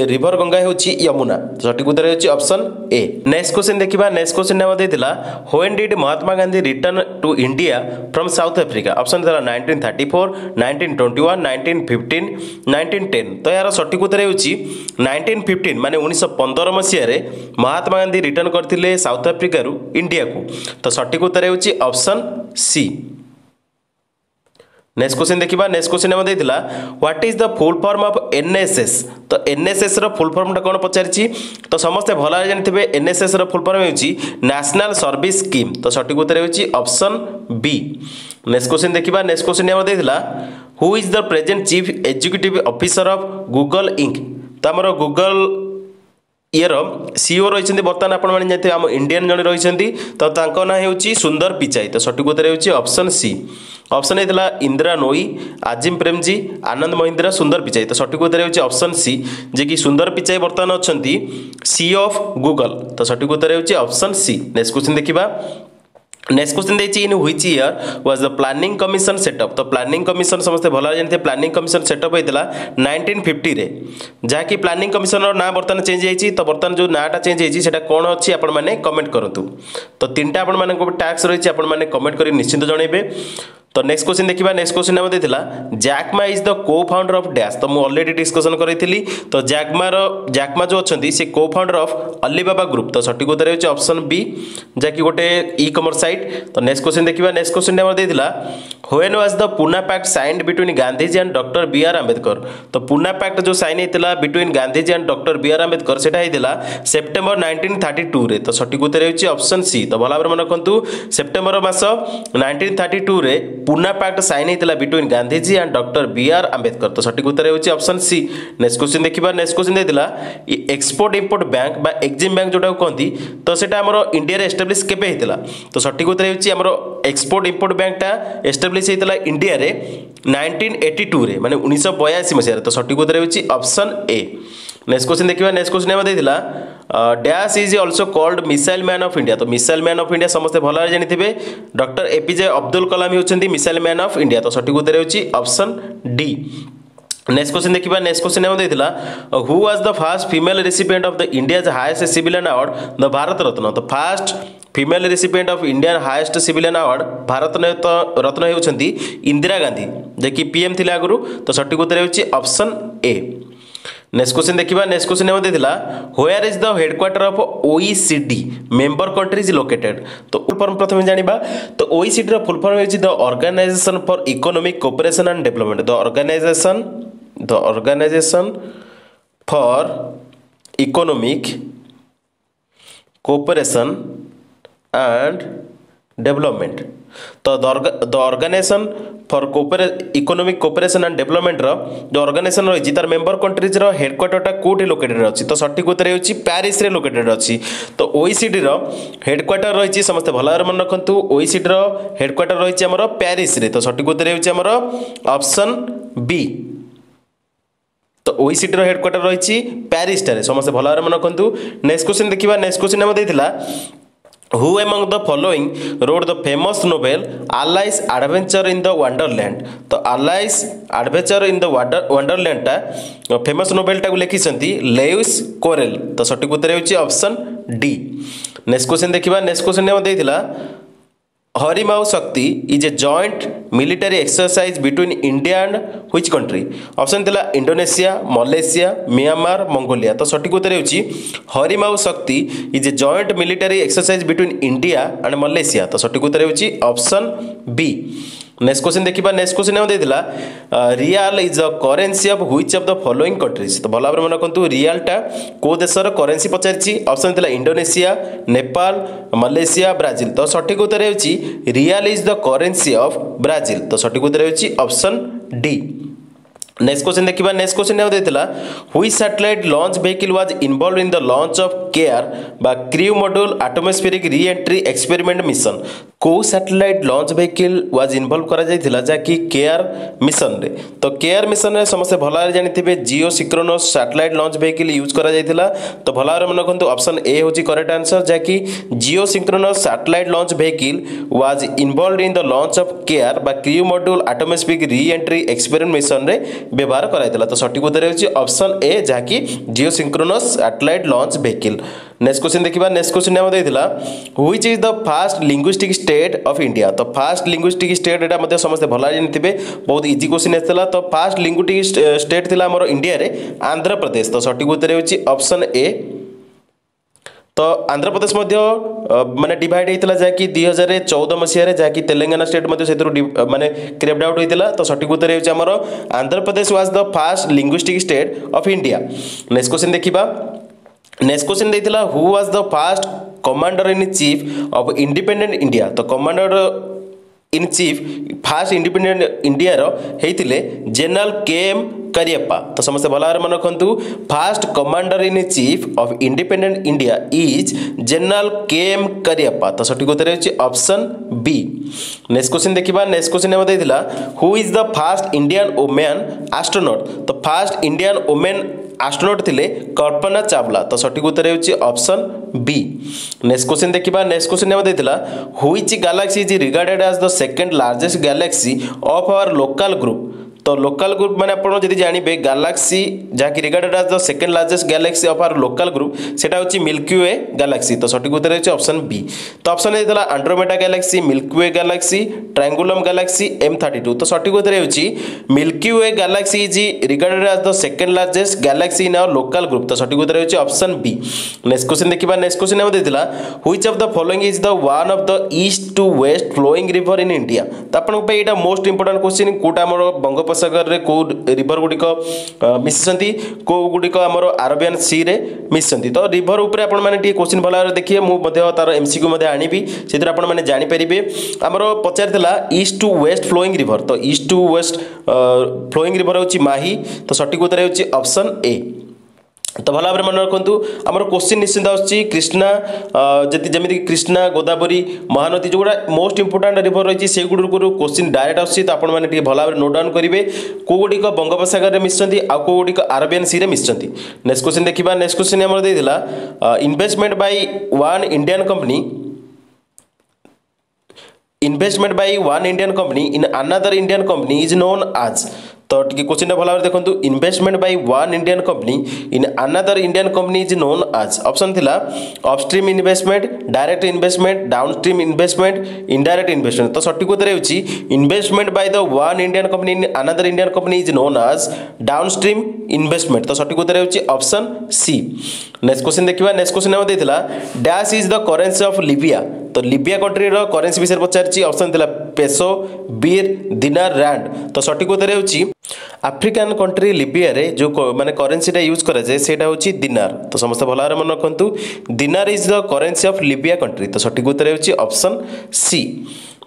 S1: river Ganga होछि यमुना। तो सठिक उत्तर होछि ऑप्शन ए। नेक्स्ट क्वेश्चन देखिबा। नेक्स्ट क्वेश्चन ने देथिला when did Mahatma Gandhi return to India from South Africa. Option देला 1934, 1921, 1915, 1910। तो यार सठिक उत्तर होछि 1915 माने 1915 मसिया रे महात्मा गांधी रिटर्न करथिले साउथ अफ्रीका रु इंडिया को। तो सठिक उत्तर होछि ऑप्शन सी। नेक्स्ट क्वेश्चन देखिबा। नेक्स्ट क्वेश्चन ने देथिला what is the full form of NSS. तो एनएसएस रो फुल फॉर्म टा कोन पचारिछि। तो समस्त भला जानिथिबे एनएसएस रो फुल फॉर्म होछि नेशनल सर्विस स्कीम। तो सठिक उत्तर होछि ऑप्शन बी। नेक्स्ट क्वेश्चन देखिबा। नेक्स्ट क्वेश्चन ने देथिला who is the present chief executive officer of Google Inc. तो हमरो गूगल ईयर सीईओ रही बर्तमान आपण मैंने जानते आम इंडियन जन रही। तो तांको ना होची सुंदर पिचाई। तो सठिक उत्तर होची ऑप्शन सी। ऑप्शन होता इंदिरा नोई, आजिम प्रेमजी, आनंद महिंद्रा, सुंदर पिचाई। तो सठिक उत्तर होची ऑप्शन सी जे कि सुंदर पिचाई बर्तमान अच्छी सीईओ ऑफ गूगल। तो सठिक उत्तर होची ऑप्शन सी। नेक्स्ट क्वेश्चन देखिबा। नेक्स्ट क्वेश्चन देछि in which year was the Planning Commission set up. तो प्लानिंग कमिशन समस्त भला जानते प्लानिंग कमिशन सेटअप होइतला 1950 रे जहा कि प्लानिंग कमिशन रो ना बर्तमान चेंज होइछि। तो बर्तमान जो नाटा चेंज होइछि सेटा कोन अछि आपण माने कमेंट करंतु। तो तीनटा आपण माने को टैक्स रहिछि आपण माने कमेंट करी निश्चित जणैबे। तो नेक्स्ट क्वेश्चन देखिबा। नेक्स्ट क्वेश्चन ने देथिला जैकमा इज द को फाउंडर ऑफ डैश। तो मु ऑलरेडी डिस्कशन करैथिली। तो जैकमा जो अछंती से को फाउंडर ऑफ अलीबाबा ग्रुप। तो सठिक उत्तर होछि ऑप्शन बी जाकी गोटे ई कॉमर्स साइट। तो नेक्स्ट क्वेश्चन देखिबा। नेक्स्ट क्वेश्चन ने देथिला when was the Poona Pact signed between Gandhiji and doctor B R Ambedkar. तो पूना पैक्ट जो साइन हेतिला between Gandhiji and doctor B R Ambedkar सेटा हेतिला सेप्टेम्बर 1932 रे। तो सठिक उत्तर होछि ऑप्शन सी। तो भला भाबरे मन रखंतु सेप्टेम्बर मास 1932 रे पूना पैक्ट साइन हेतिला between Gandhiji and doctor B R Ambedkar. तो सठिक उत्तर होछि ऑप्शन सी। नेक्स्ट क्वेश्चन देखिबा। नेक्स्ट क्वेश्चन देथिला एक्सपोर्ट इंपोर्ट बैंक बा एक्जिम बैंक जोटा कहंती। तो सेटा हमरो इंडिया रे एस्टैब्लिश केबे हेतिला। तो सठिक उत्तर होछि हमरो एक्सपोर्ट इंपोर्ट बैंक टा एस्टैब्लिश हेतिला इंडिया रे 1982 रे माने 1982 मसिया रे। तो सठिक उत्तर होछि ऑप्शन ए। नेक्स्ट क्वेश्चन देखिबा। नेक्स्ट क्वेश्चन हम देथिला dash is also called missile man of India. तो मिसाइल मैन ऑफ इंडिया समस्त भला जानिथिबे डॉक्टर एपीजे अब्दुल कलाम होचंती मिसाइल मैन ऑफ इंडिया। तो सठिक उत्तर होछि ऑप्शन डी। नेक्स्ट क्वेश्चन देखिए नेक्स्ट क्वेश्चन हम देथिला who was the first female recipient of the India's highest civilian award the Bharat Ratna तो first female recipient of Indian highest civilian award Bharat Ratna होउछंती इंदिरा गांधी जे कि पीएम थिले आगुरु तो सठिक उत्तर होउची ऑप्शन ए। नेक्स्ट क्वेश्चन देखिबा नेक्स्ट क्वेश्चन हम देथिला where is the headquarter of OECD member countries located तो प्रथम जानिबा तो ओईसीडी रो full form is the Organisation for Economic Cooperation and Development the Organisation for Economic Cooperation and Development तो the Organisation for Economic Cooperation and Development रो जो organisation रही तार मेंबर कंट्रीज रो हेडक्वार्टर टा कोठी लोकेटेड अछि तो सठिक उत्तर होछि पेरिस रे लोकेटेड अछि तो ओईसीडी रो हेडक्वार्टर रही समस्त भलार मन रखंतु ओईसीडी रो हेडक्वार्टर रही हमरो पेरिस रे तो सठिक उत्तर होछि हमरो ऑप्शन बी। तो ओईसीडी रो हेडक्वार्टर रही पेरिस टारे समस्त भलार मन रखंतु। नेक्स्ट क्वेश्चन देखिबा नेक्स्ट क्वेश्चन हम देथिला Who among the following wrote the famous novel Alice Adventure in the Wonderland तो Alice Adventure in the Wonderland टा फेमस नोवेल टा को लिखिसंती लेविस कोरेल तो सठिक उत्तर होछि ऑप्शन डी। नेक्स्ट क्वेश्चन देखिबा नेक्स्ट क्वेश्चन हम देथिला हरिमाऊ शक्ति is a joint military exercise between India and which country option थिला इंडोनेशिया मलेशिया म्यांमार मंगोलिया तो सठिक उत्तर होछि हरिमाऊ शक्ति is a joint military exercise between India and Malaysia तो सठिक उत्तर होछि ऑप्शन बी। नेक्स्ट क्वेश्चन देखिबा नेक्स्ट क्वेश्चन हम देथिला real is the currency of which of the following countries तो भला मन रखंतु रियल टा को देशर करेंसी पचारछि ऑप्शन थिला इंडोनेशिया नेपाल मलेशिया ब्राजिल तो सठिक उत्तर होछि real is the currency of Brazil तो सठिक उत्तर होछि ऑप्शन डी। नेक्स्ट क्वेश्चन देखिबा नेक्स्ट क्वेश्चन हम देथिला which satellite launch vehicle was involved in the launch of CARE बा crew module atmospheric reentry experiment mission को satellite launch vehicle was involve करा जायथिला जाकी केआर मिशन रे तो K R mission रे समस्त भलारे जानिथिबे geosynchronous satellite launch vehicle use करा जायथिला तो भलारे मन रखंतु ऑप्शन ए होची करेक्ट आंसर जाकी geosynchronous satellite launch vehicle was involved in the launch of CARE बा crew module atmospheric reentry experiment mission रे व्यवहार कराइला तो सठिक उत्तर होछि ऑप्शन ए जाकी geosynchronous satellite launch vehicle. Next question देखिबा नेक्स्ट क्वेश्चन हम देथिला which is the first linguistic state of India तो फास्ट लिंग्विस्टिक स्टेट एटा मध्ये समस्त भला जानिथिबे बहुत इजी क्वेश्चन एतला तो फास्ट लिंग्विस्टिक स्टेट थिला हमर इंडिया रे आंध्र प्रदेश तो सठिक उत्तर होछि ऑप्शन ए। तो आंध्र प्रदेश माने डिवाइड होता जहाँकि 2014 मसीह जहाँकि तेलंगाना स्टेट माने क्रेप्ड आउट होता तो सठिक उत्तर होमर Andhra Pradesh was the first linguistic state of India. Next question देखिबा नेक्स्ट क्वेश्चन देथिला who was the first commander in chief of independent India तो commander in chief first independent India रो हेतिले जनरल केएम करियप्पा तो समस्त भलारे मन रखंतु first commander in chief of independent India is General KM Cariappa तो सठिक उत्तर होछि ऑप्शन बी। नेक्स्ट क्वेश्चन देखिबा नेक्स्ट क्वेश्चन हम देथिला who is the first Indian women astronaut तो फास्ट इंडियन वुमेन एस्ट्रोनॉट थिले कल्पना चावला तो सठिक उत्तर होछि ऑप्शन बी। नेक्स्ट क्वेश्चन देखिबा नेक्स्ट क्वेश्चन हम देथिला which galaxy is regarded as the second largest galaxy of our Local Group तो लोकल ग्रुप माने आपण जदि जानिबे गैलेक्सी जाकी regarded as the second largest galaxy of our Local Group सेटा होछि मिल्की वे गैलेक्सी तो सठिक उत्तर होछि ऑप्शन बी। तो ऑप्शन ए देला Andromeda galaxy Milky Way galaxy Triangulum galaxy M32 तो सठिक उत्तर होछि Milky Way galaxy is regarded as the second largest galaxy in our Local Group तो सठिक उत्तर होछि ऑप्शन बी। नेक्स्ट क्वेश्चन देखिबा नेक्स्ट क्वेश्चन हम देथिला which of the following is the one of the east to west flowing river in India तो आपण पे एटा मोस्ट इंपोर्टेंट क्वेश्चन कोटा हमर बंगोपसागर रे को रिवर गुडी को मिससंती को गुडी को हमर अरेबियन सी रे मिससंती तो रिवर ऊपर आपण माने टी क्वेश्चन भला देखिए मु मध्ये तार एमसीक्यू मध्ये आनिबी सेतिर आपण माने जानि परिबे हमर पचारथिला east to west flowing river तो east to west flowing river होची माही तो सठिक उत्तर होची ऑप्शन ए। तो भला भाव मन रखु आमर क्वेश्चन निश्चिंत आसुच्छी कृष्णा जमी कृष्णा गोदावरी महानदी जो गुड़ा मोस्ट इंपोर्टाट रिवर रही से गुड़ क्वेश्चन डायरेक्ट आसुच्छी तो आपण मैंने भल भाव नोट डाउन करेंगे कौगुड़िक बंगोपसागर में मिसती आउ कौगुड़िक अरेबियन सी रे मिसती। नेक्स्ट क्वेश्चन देखा नेक्स्ट क्वेश्चन आमर देला investment by one Indian company investment by one Indian company in another Indian company is known as तो टी क्वेश्चन भल भाव देखो investment by one Indian company in another Indian company is known as option थिला upstream investment direct investment downstream investment indirect investment तो सठिक उत्तर होची investment by the one Indian company in another Indian company is known as downstream investment तो सठिक उत्तर होची option C. Next question देखिबा नेक्स्ट क्वेश्चन हम देथिला dash is the currency of Libya तो लिबिया कंट्री रो करेंसी विषय पचारची ऑप्शन थिला पेसो बीर दिनार रैंड तो सठिक उत्तर होची आफ्रिकान कंट्री लिबिया रे जो माने करेंसीटा यूज करा जाए सेटा होची दिनार तो समस्त भल भाव मन रखंतु dinar is the currency of Libya country तो सठिक उत्तर होची ऑप्शन सी।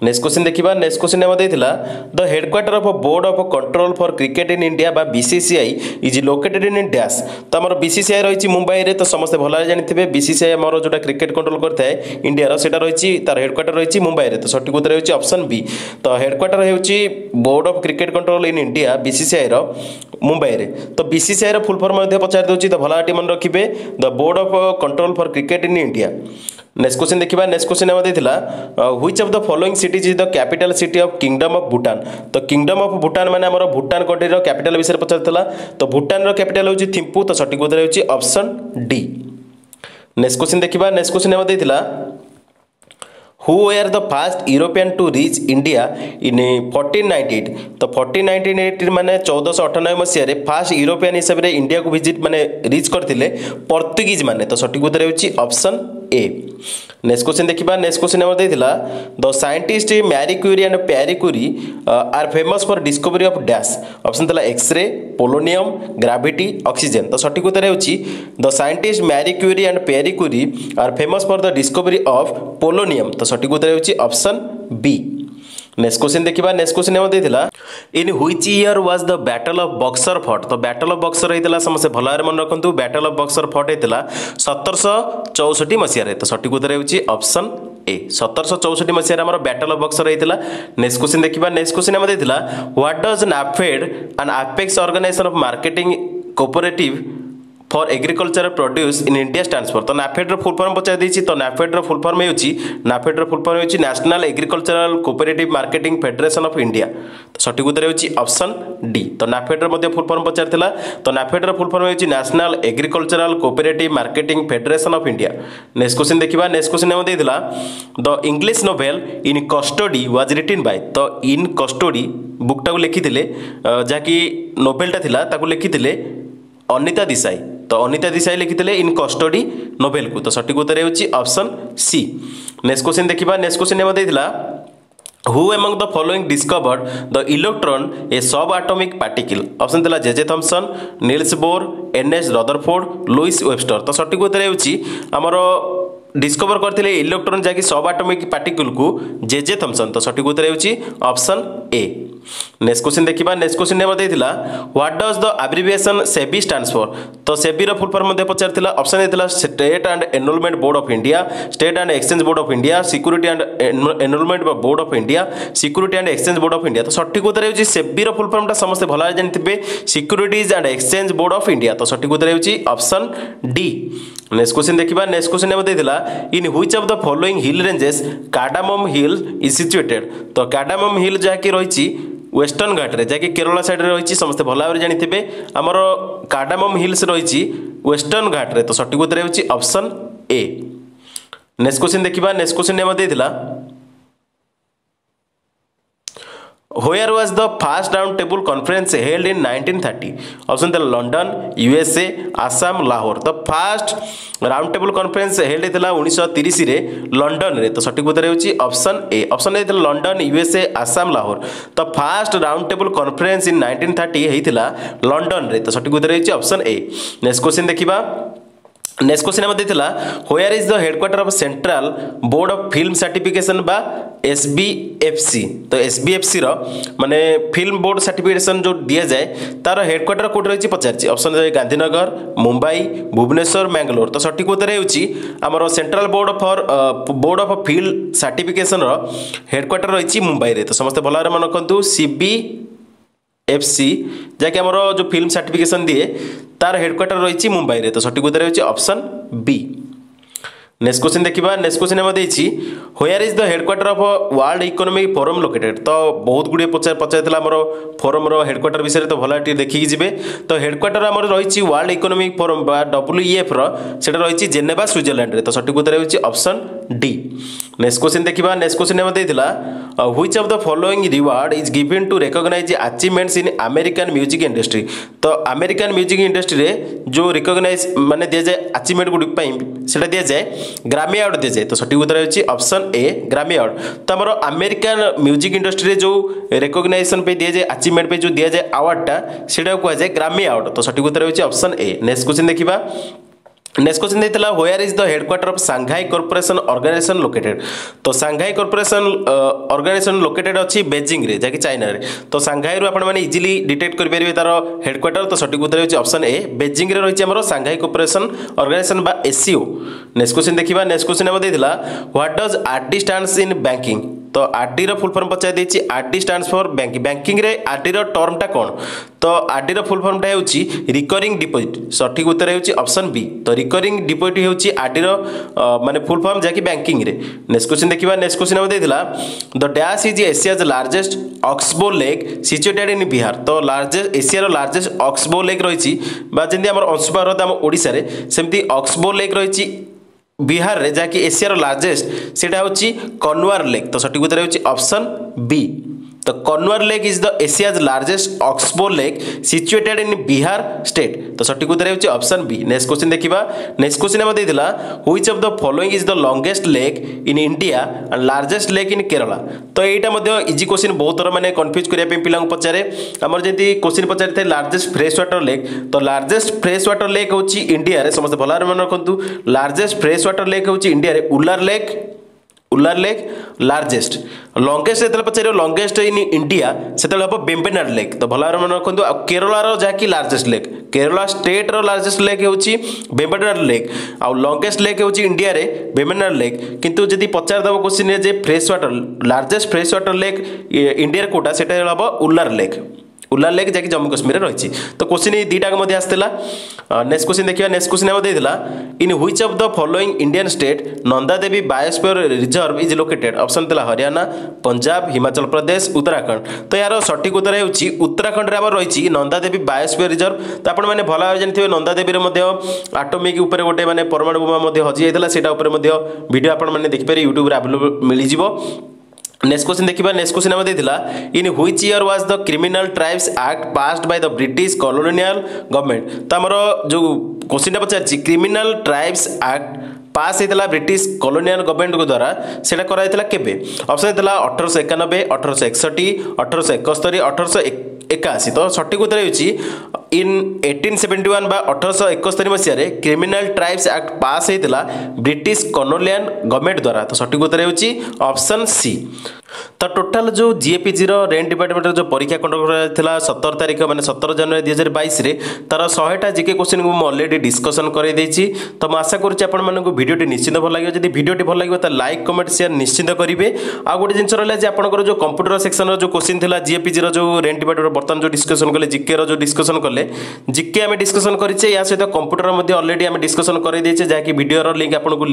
S1: नेक्स्ट क्वेश्चन देखिबा नेक्स्ट क्वेश्चन हम देथिला the headquarter of Board of Control for Cricket in India बा BCCI is located in dash तो हमर बीसीसीआई रहिछि मुंबई रे तो समस्त भल भाव जानिथिबे बीसीसीआई हमर जोटा क्रिकेट कंट्रोल करथाय इंडिया रो सेटा रहिछि तार हेडक्वार्टर रहिछि मुंबई रे तो सठिक उत्तर होछि ऑप्शन बी। तो हेडक्वार्टर हेउछि Board of Cricket Control in India BCCI रो मुंबई रे तो बीसीसीआई रो फुल फॉर्म मध्ये पचार दोछि तो भल भाव मन रखिबे the Board of Control for Cricket in India. Next question देखिबा नेक्स्ट क्वेश्चन हम देथिला which of the following cities is the capital city of kingdom of Bhutan तो किंगडम ऑफ भूटान माने हमर भूटान कंट्री रो कैपिटल विषय पचारतला तो भूटान रो कैपिटल होची थिम्पू तो सठिक उत्तर होची ऑप्शन डी। नेक्स्ट क्वेश्चन देखिबा नेक्स्ट क्वेश्चन हम देथिला Who were the first European to reach India in 1498 तो 1498 माने 1498 मसीह रे फास्ट यूरोपियन हिसाब रे इंडिया को विजिट माने रीच करथिले पोर्तुगीज माने तो सठिक उत्तर होची ऑप्शन ए। नेक्स्ट क्वेश्चन देखिबा नेक्स्ट क्वेश्चन हम देथिला the scientist Marie Curie and Pierre Curie are famous for discovery of dash option थिला एक्सरे पोलोनियम ग्रेविटी ऑक्सीजन तो सठिक उत्तर होची the scientist Marie Curie and Pierre Curie are famous for the discovery of polonium तो सठिक उत्तर होची option B. Next question देखिबा नेक्स्ट क्वेश्चन हम देथिला in which year was the battle of Buxar fort तो बैटल ऑफ बक्सर हेतिला समस्त भल भाव मन रखंतु बैटल ऑफ बक्सर फोर्ट हेतिला 1764 मसीह रे तो सठिक उत्तर होची ऑप्शन ए 1764 मसीह रे हमर बैटल ऑफ बक्सर हेतिला। नेक्स्ट क्वेश्चन देखिबा नेक्स्ट क्वेश्चन हम देथिला what does NAFED an apex organisation of marketing cooperative for agriculture produce in India stands for तो नाफेड रो फुल फॉर्म पचार देछि तो नाफेड रो फुल फॉर्म हेउछि नाफेड रो फुल फॉर्म हेउछि National Agricultural Cooperative Marketing Federation of India तो सठिक उत्तर हेउछि ऑप्शन डी। तो नाफेड रो मध्ये फुल फॉर्म पचारथिला तो नाफेड रो फुल फॉर्म हेउछि National Agricultural Cooperative Marketing Federation of India. Next question देखिबा नेक्स्ट क्वेश्चन हम देथिला the English novel In Custody was written by तो इन कस्टडी बुकटा को लिखिथिले जाकी नोवेलटा थिला ताको लिखिथिले अनिता देसाई तो अनिता देसाई लिखिथिले इन कस्टडी नोवेल को तो सठिक उत्तर हेउछि ऑप्शन सी। नेक्स्ट क्वेश्चन देखिबा नेक्स्ट क्वेश्चन हम देथिला Who among the following discovered the electron a subatomic particle option थिला J Thomson Niels Bohr Ernest Rutherford Louis Webster तो सठिक उत्तर हेउछि हमरो डिस्कवर करथिले इलेक्ट्रॉन जाकी सबएटॉमिक पार्टिकल को जे थॉमसन तो सठिक उत्तर हेउछि ऑप्शन ए। नेक्स्ट क्वेश्चन देखिबा नेक्स्ट क्वेश्चन हम देथिला what does the abbreviation SEBI stands for तो सेबी रो फुल फॉर्म मध्ये पचारथिला ऑप्शन देथिला State and Enrolment Board of India State and Exchange Board of India Security and Enrolment Board of India Security and Exchange Board of India तो सठिक उत्तर हेउछि सेबी रो full फॉर्मटा समस्त भल भाव जानिथिबे Securities and Exchange Board of India तो सठिक उत्तर हेउछि ऑप्शन डी। नेक्स्ट क्वेश्चन देखिबा नेक्स्ट क्वेश्चन हम देथिला in which of the following hill ranges cardamom hill is situated तो कार्डामम हिल जाकी रहिछि वेस्टर्न घाट रे जाकी केरला साइड रे रहिछि समस्त भल भाव जानिथिबे हमर कार्डामम हिल्स रहिछि वेस्टर्न घाट रे तो सठिक उत्तर हेउछि ऑप्शन ए। नेक्स्ट क्वेश्चन देखिबा नेक्स्ट क्वेश्चन हम देथिला Where was the first round table conference held in 1930 option थिला लंडन यूएसए आसाम लाहौर तो first round table conference held हेतिला 1930 रे लंडन रे तो सठिक उत्तर हेउछि ऑप्शन ए ऑप्शन ए थिला लंडन यूएसए आसाम लाहौर तो first round table conference in 1930 हेतिला लंडन रे तो सठिक उत्तर हेउछि ऑप्शन ए। नेक्स्ट क्वेश्चन देखिबा नेक्स्ट क्वेश्चन हम देथिला where is the headquarter of central board of film certification बा एसबीएफसी तो एसबीएफसी रो माने फिल्म बोर्ड सर्टिफिकेशन जो दिया जाए तार हेडक्वार्टर कोड रहिछि पचारछि ऑप्शन ए गांधीनगर मुंबई भुवनेश्वर मैंगलोर तो सठिक उत्तर हेउछि हमर central board of film certification रो हेडक्वार्टर रहिछि मुंबई रे तो समस्त भल भाव मन रखंतु सीबी एफसी जाके हमर जो फिल्म सर्टिफिकेशन दिए तार हेडक्वार्टर रहिछि मुंबई रे तो सठिक उत्तर हेउछि ऑप्शन बी। नेक्स्ट क्वेश्चन देखा next question where is the headquarter of world economic forum located. तो बहुत गुड़े पचार आमर फोरम हेडक्वार्टर विषय तो भल देखिए जी। तो हेडक्वार्टर आमर रही वर्ल्ड इकोनॉमिक फोरम WEF रहा रही जेनेवा स्विट्जरलैंड रे। तो सठिक उत्तर होची ऑप्शन डी। नेक्स्ट क्वेश्चन देखा next question which of the following reward is given to recognize achievements in American music industry. तो अमेरिकन म्यूजिक इंडस्ट्री रे जो रिकॉग्नाइज माने दिया जाए अचीवमेंट गुडी सेटा दिया जाए ग्रामी अवार्ड दिया जाए। तो सठिक उत्तर होची ऑप्शन ए ग्रामी अवार्ड। तो हमर अमेरिकन म्यूजिक इंडस्ट्री रे जो रिकॉग्नाइजेशन पे दिया जाए अचीवमेंट पे जो दिया जाए अवार्डटा सेटा को जाए ग्रामी अवार्ड। तो सठिक उत्तर होची ऑप्शन ए। नेक्स्ट क्वेश्चन देखिबा नेक्स्ट क्वेश्चन देता where is the headquarter of Shanghai corporation organisation located. तो सांघाई कॉर्पोरेशन ऑर्गेनाइजेशन लोकेटेड अच्छी बेजिंग रे जाकि चाइना रे। तो सांघाई रू आपण माने इजीली डिटेक्ट कर परिबे तार हेडक्वार्टर। तो सठिक उत्तर होची ऑप्शन ए बेजिंग रे रहिछि हमर सांघाई कॉर्पोरेशन ऑर्गेनाइजेशन बा SCO। नेक्स्ट क्वेश्चन देखिबा नेक्स्ट क्वेश्चन हम देथिला what does RD stands in banking. तो RD रो फुल फॉर्म पचाइ देछि RD stands for banking. Banking रे RD रो टर्मटा कोन। तो RD रो फुल फॉर्मटा होछि रिकरिंग डिपॉजिट। सठिक उत्तर होछि ऑप्शन बी। तो रिकरिंग डिपॉजिट होछि RD रो माने फुल फॉर्म जाकि बैंकिंग रे। नेक्स्ट क्वेश्चन देखिबा नेक्स्ट क्वेश्चन हम देथिला the dash is Asia's largest oxbow lake situated in Bihar. तो लार्जेस्ट एशिया रो लार्जेस्ट ऑक्सबो लेक रहिछि बा जेंदी हमर अंशुपा रहता हम ओडिसा रे सेमती ऑक्सबो लेक रहिछि बिहार रे जाकि एशिया रो लार्जेस्ट सेटा होछि कन्वार लेक। तो सठिक उत्तर होछि ऑप्शन बी। तो Kanwar lake is the Asia's largest oxbow lake situated in Bihar state. तो सठिक उत्तर होछि ऑप्शन बी। नेक्स्ट क्वेश्चन देखिबा नेक्स्ट क्वेश्चन हम देथिला which of the following is the longest lake in India and largest lake in Kerala. तो एटा मध्ये इजी क्वेश्चन बहुत थोड़ा माने कंफ्यूज करिया पे पिलांग पचारे हमर जेंती क्वेश्चन पचारि थे लार्जेस्ट फ्रेश वाटर लेक। तो लार्जेस्ट फ्रेश वाटर लेक होछि इंडिया रे समस्त भलार मन रखंतु लार्जेस्ट फ्रेश वाटर लेक होछि इंडिया रे उल्लार लेक लार्जेस्ट। लॉन्गेस्ट जेतले पचारे लॉन्गेस्ट इन इंडिया सेतले हम बेम्बेनाड लेक। तो भलार मन रखंतु केरला रो जाकि लार्जेस्ट लेक केरला स्टेट रो लार्जेस्ट लेक होछि बेम्बेनाड लेक आ लॉन्गेस्ट लेक होछि इंडिया रे बेम्बेनाड लेक। किंतु जदि पचार दबो क्वेश्चन रे जे fresh water largest fresh water lake India रे कोटा सेटा हबो उल्लार लेक जाकि जम्मू कश्मीर रे रहिछि। तो क्वेश्चन ए दीटा मध्ये आस्तेला। नेक्स्ट क्वेश्चन देखिबा नेक्स्ट क्वेश्चन हम देथिला in which of the following Indian state Nanda Devi biosphere reserve is located. Option देला हरियाणा पंजाब हिमाचल प्रदेश उत्तराखंड। तो यार सठिक उत्तर होछि उत्तराखंड रे हमर रहिछि नंदा देवी बायोस्फीयर रिजर्व। तो आपण माने भला जानथिबे नंदा देवी रे मध्ये एटॉमिक ऊपर गोटे माने परमाणु बोमा मध्ये हजि जायतला सेटा ऊपर मध्ये वीडियो आपण माने देखि पारे YouTube रे अवेलेबल मिलि जिवो। नेक्स्ट क्वेश्चन देखिबा नेक्स्ट क्वेश्चन हम देथिला in which year was the criminal tribes act passed by the British colonial government. तो हमर जो क्वेश्चन पचारछि क्रिमिनल ट्राइब्स एक्ट पास होता ब्रिटिश कॉलोनियल गवर्नमेंट को द्वारा सेटा करा जायतला केबे। ऑप्शन देला 1891 1861 1871 1881। तो सठिक उत्तर होछि इन 1871 बा 1871 मसिया रे क्रिमिनल ट्राइब्स एक्ट पास होता ब्रिटिश कॉलोनियल गवर्नमेंट द्वारा। तो सठिक उत्तर होछि ऑप्शन सी। तो टोटाल जो जीएपीजी रेंट डिपार्टमेंट जो परीक्षा कंडक्ट करा 17 तारीख माने 17 जनवरी 2022 रे तार 100टा जीके क्वेश्चन को ऑलरेडी डिस्कशन करे देछि। तो मैं आशा करूछि आपण मानकु वीडियोटी निश्चित भल लागियो। जदि वीडियोटी भल लागियो त लाइक कमेंट शेयर निश्चित करिवे। आ गोटे जिंस रहला जे आपनकर जो कंप्यूटर सेक्शन रो जो क्वेश्चन थिला जीएपीजी जो रेंट डिपार्टमेंट बर्तन जो डिस्कशन कले जीके रो जो डिस्कशन कले जीके आमे डिस्कशन करिचे या सहित कंप्यूटर मध्ये ऑलरेडी आमे डिस्कशन करे देछे जाकि वीडियो रो लिंक आपनकु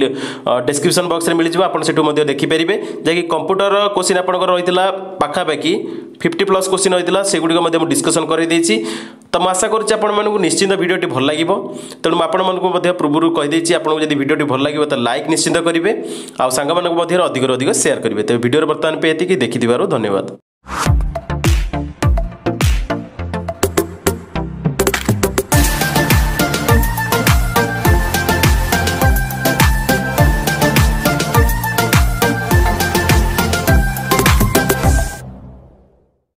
S1: डिस्क्रिप्शन बॉक्स रे मिल जिवो। आपण सेटु मध्ये देखि परिबे जाकि कंप्यूटर रो क्वेश्चन आपनकर रहितला पाखापाखि 50+ क्वेश्चन रहितला सेगुडी मध्ये हम डिस्कशन करे देछि। तो मैं आशा करूछि आपण मानकु निश्चित वीडियोटी भल लागिवो। तेणु आपण मानकु मध्ये पूर्वरु कहि देछि आपण जदि वीडियोटी भल लागिवो त लाइक निश्चित करिवे आ सांग मानकु मध्ये अधिक शेयर करिवे। तो वीडियो वर्तमान पे एतिकी देखिथिबारु धन्यवाद।